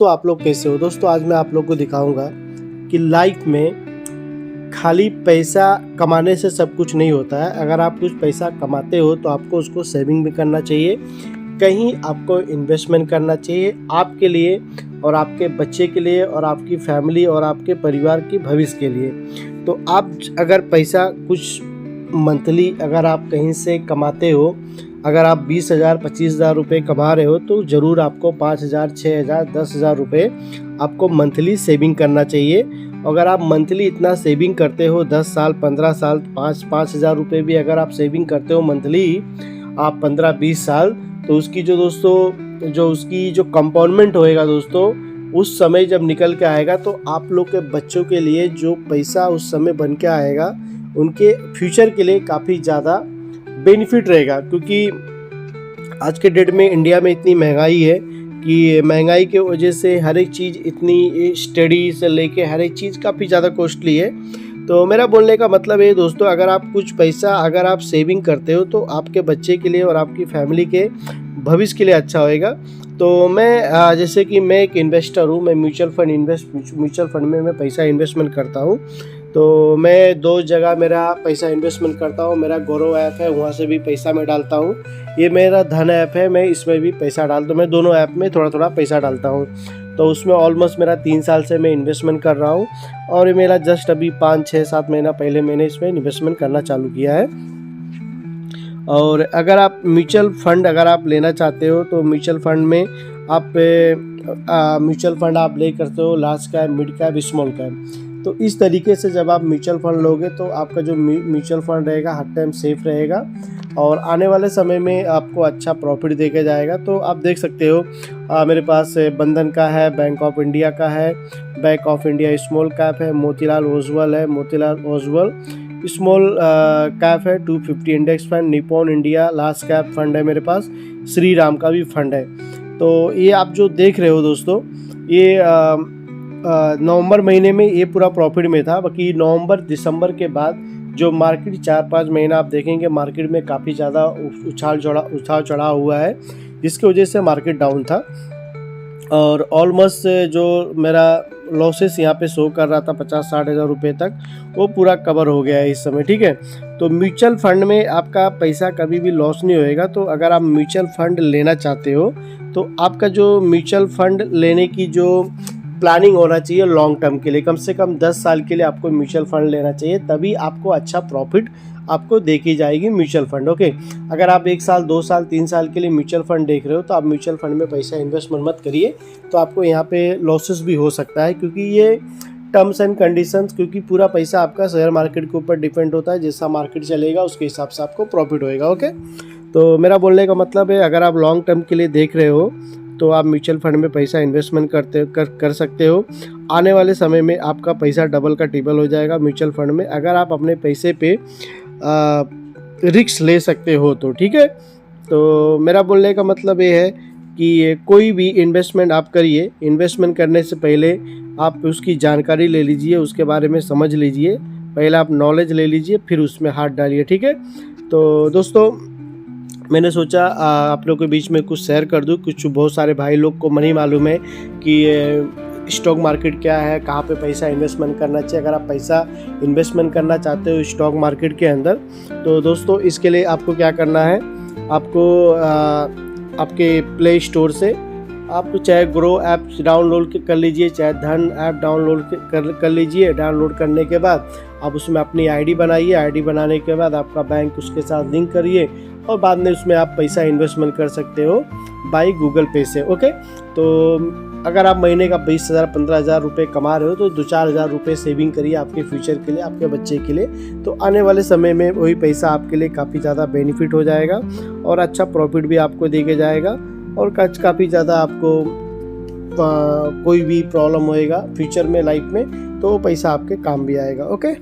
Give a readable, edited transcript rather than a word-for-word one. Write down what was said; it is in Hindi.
तो आप लोग कैसे हो दोस्तों। आज मैं आप लोग को दिखाऊंगा कि लाइफ में खाली पैसा कमाने से सब कुछ नहीं होता है। अगर आप कुछ पैसा कमाते हो तो आपको उसको सेविंग भी करना चाहिए, कहीं आपको इन्वेस्टमेंट करना चाहिए आपके लिए और आपके बच्चे के लिए और आपकी फैमिली और आपके परिवार के भविष्य के लिए। तो आप अगर पैसा कुछ मंथली अगर आप कहीं से कमाते हो, अगर आप 20,000 25,000 रुपये कमा रहे हो तो ज़रूर आपको 5,000 6,000 10,000 रुपये आपको मंथली सेविंग करना चाहिए। अगर आप मंथली इतना सेविंग करते हो 10 साल 15 साल 5,000 रुपये भी अगर आप सेविंग करते हो मंथली आप 15-20 साल, तो उसकी जो दोस्तों उसकी जो कंपाउंडमेंट होएगा दोस्तों, उस समय जब निकल के आएगा तो आप लोग के बच्चों के लिए जो पैसा उस समय बन के आएगा उनके फ्यूचर के लिए काफ़ी ज़्यादा बेनिफिट रहेगा। क्योंकि आज के डेट में इंडिया में इतनी महंगाई है कि महंगाई के वजह से हर एक चीज़ इतनी स्टडी से लेके हर एक चीज़ काफ़ी ज़्यादा कॉस्टली है। तो मेरा बोलने का मतलब है दोस्तों, अगर आप कुछ पैसा अगर आप सेविंग करते हो तो आपके बच्चे के लिए और आपकी फैमिली के भविष्य के लिए अच्छा होएगा। तो मैं जैसे कि मैं एक इन्वेस्टर हूँ, मैं म्यूचुअल फंड में मैं पैसा इन्वेस्टमेंट करता हूँ। तो मैं 2 जगह मेरा पैसा इन्वेस्टमेंट करता हूँ। मेरा गौरव ऐप है, वहाँ से भी पैसा मैं डालता हूँ। ये मेरा धन ऐप है, मैं इसमें भी पैसा डालता हूँ। मैं दोनों ऐप में थोड़ा थोड़ा पैसा डालता हूँ। तो उसमें ऑलमोस्ट मेरा 3 साल से मैं इन्वेस्टमेंट कर रहा हूँ और ये मेरा जस्ट अभी 5-6-7 महीना पहले मैंने इसमें इन्वेस्टमेंट करना चालू किया है। और अगर आप म्यूचुअल फंड अगर आप लेना चाहते हो तो म्यूचुअल फंड में आप ले करते हो large cap, mid cap, small cap. तो इस तरीके से जब आप म्यूचुअल फंड लोगे तो आपका जो म्यूचुअल फंड रहेगा हर टाइम सेफ रहेगा और आने वाले समय में आपको अच्छा प्रॉफिट देके जाएगा। तो आप देख सकते हो मेरे पास बंधन का है, बैंक ऑफ इंडिया का है, bank of India small cap है, मोतीलाल ओसवाल है, मोतीलाल ओसवाल स्मॉल कैप है, 250 index fund, Nippon India large cap fund है मेरे पास, श्री राम का भी फंड है। तो ये आप जो देख रहे हो दोस्तों, ये नवंबर महीने में ये पूरा प्रॉफिट में था। बाकी नवंबर दिसंबर के बाद जो मार्केट 4-5 महीना आप देखेंगे मार्केट में काफ़ी ज़्यादा उछाल चढ़ा हुआ है, जिसकी वजह से मार्केट डाउन था और ऑलमोस्ट जो मेरा लॉसेस यहाँ पे शो कर रहा था 50-60 हज़ार रुपये तक, वो पूरा कवर हो गया है इस समय। ठीक है, तो म्यूचुअल फंड में आपका पैसा कभी भी लॉस नहीं होएगा। तो अगर आप म्यूचुअल फंड लेना चाहते हो तो आपका जो म्यूचुअल फंड लेने की जो प्लानिंग होना चाहिए लॉन्ग टर्म के लिए, कम से कम 10 साल के लिए आपको म्यूचुअल फंड लेना चाहिए, तभी आपको अच्छा प्रॉफिट आपको देखी जाएगी म्यूचुअल फंड। ओके, अगर आप 1 साल 2 साल 3 साल के लिए म्यूचुअल फंड देख रहे हो तो आप म्यूचुअल फंड में पैसा इन्वेस्टमेंट मत करिए, तो आपको यहाँ पे लॉसेस भी हो सकता है। क्योंकि ये टर्म्स एंड कंडीशंस, क्योंकि पूरा पैसा आपका शेयर मार्केट के ऊपर डिपेंड होता है, जैसा मार्केट चलेगा उसके हिसाब से आपको प्रॉफिट होएगा। ओके, तो मेरा बोलने का मतलब है अगर आप लॉन्ग टर्म के लिए देख रहे हो तो आप म्यूचुअल फंड में पैसा इन्वेस्टमेंट कर सकते हो। आने वाले समय में आपका पैसा डबल का ट्रिपल हो जाएगा म्यूचुअल फंड में, अगर आप अपने पैसे पे रिस्क ले सकते हो तो। ठीक है, तो मेरा बोलने का मतलब ये है कि कोई भी इन्वेस्टमेंट आप करिए, इन्वेस्टमेंट करने से पहले आप उसकी जानकारी ले लीजिए, उसके बारे में समझ लीजिए, पहले आप नॉलेज ले लीजिए फिर उसमें हाथ डालिए। ठीक है, तो दोस्तों मैंने सोचा आप लोगों के बीच में कुछ शेयर कर दूं। कुछ बहुत सारे भाई लोग को नहीं मालूम है कि स्टॉक मार्केट क्या है, कहाँ पे पैसा इन्वेस्टमेंट करना चाहिए। अगर आप पैसा इन्वेस्टमेंट करना चाहते हो स्टॉक मार्केट के अंदर, तो दोस्तों इसके लिए आपको क्या करना है, आपको आपके प्ले स्टोर से आप चाहे ग्रो ऐप डाउनलोड कर लीजिए, चाहे धन ऐप डाउनलोड कर लीजिए। डाउनलोड करने के बाद आप उसमें अपनी आईडी बनाइए, आईडी बनाने के बाद आपका बैंक उसके साथ लिंक करिए और बाद में उसमें आप पैसा इन्वेस्टमेंट कर सकते हो बाई गूगल पे से। ओके, तो अगर आप महीने का 20,000 15,000 रुपये कमा रहे हो तो 2-4 हज़ार रुपये सेविंग करिए आपके फ्यूचर के लिए, आपके बच्चे के लिए। तो आने वाले समय में वही पैसा आपके लिए काफ़ी ज़्यादा बेनिफिट हो जाएगा और अच्छा प्रॉफिट भी आपको देके जाएगा और काफ़ी ज़्यादा आपको कोई भी प्रॉब्लम होएगा फ्यूचर में लाइफ में तो पैसा आपके काम भी आएगा। ओके।